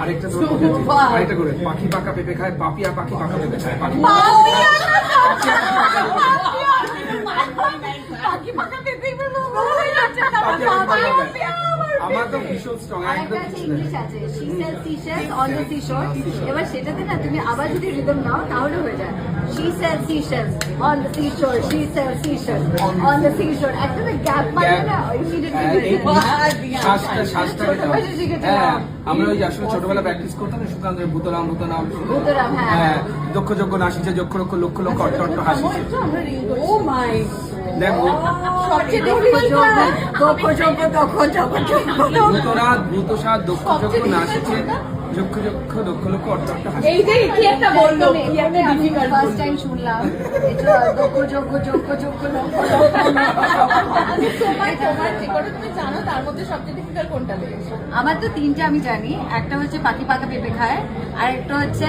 আরেকটা করে পাখি পাকা পেঁপে খায়, পাপিয়া পাখি পাকা পেঁপে খায়। আমার তো ভীষণ স্ট্রং, একদম ইংলিশ আছে she sells seashells on the seashore। এবার সেটাতে না তুমি আবার যদি রিদম নাও তাহলে হয়ে যায় she sells seashells on the seashore, she sells seashells on the seashore। একটা গ্যাপ মানে না শ্বাসটা আমরা ওই আসলে ছোটবেলা প্র্যাকটিস করতাম সুকান্ত ভূতরাম ভূতনাম ভূতরাম, হ্যাঁ দক্ষ যজ্ঞ নাসিছে যক্ষ লক্ষ লক্ষ লক্ষ অট্ট অট্ট হাসিছে। ও মাই দেখো ভূতরাত ভূতসাদ দক্ষ যজ্ঞ নাসিছে যক্ষ যক্ষ দক্ষ লক্ষ অট্ট অট্ট হাসিছে। এইটাই কি একটা বললো কি একটা ডিফিকাল্ট ফার্স্ট টাইম শুনলাম এটা দক্ষ যজ্ঞ যজ্ঞ যজ্ঞ তুমি জানো তার মধ্যে সবচেয়ে ডিফিকাল্ট কোনটা লেগেছে? আমার তো তিনটে আমি জানি, একটা হচ্ছে পাখি পাকা পেঁপে খায়, আর একটা হচ্ছে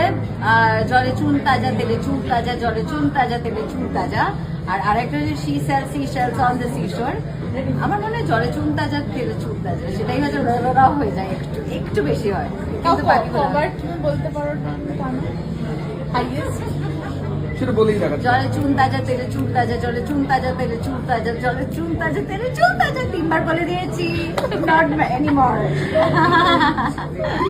জলে চুন তাজা তেলে চুন তাজা, জলে চুন তাজা তেলে চুন তাজা, আর আরেকটা হচ্ছে she sells seashells on the seashore। আমার মনে হয় জলে চুন তাজা তেলে চুন তাজা, সেটাই হচ্ছে রোরা হয়ে যায়, একটু একটু বেশি হয় কিন্তু বাকিগুলো তুমি বলতে পারো না হাইয়েস্ট সেটা বলেই দেখা জলে চুন তাজা তেলে চুন তাজা, জলে চুন তাজা তেলে চুন তাজা, জলে চুন তাজা তেলে চুন তাজা, 3বার বলে দিয়েছি, নট এনিমোর।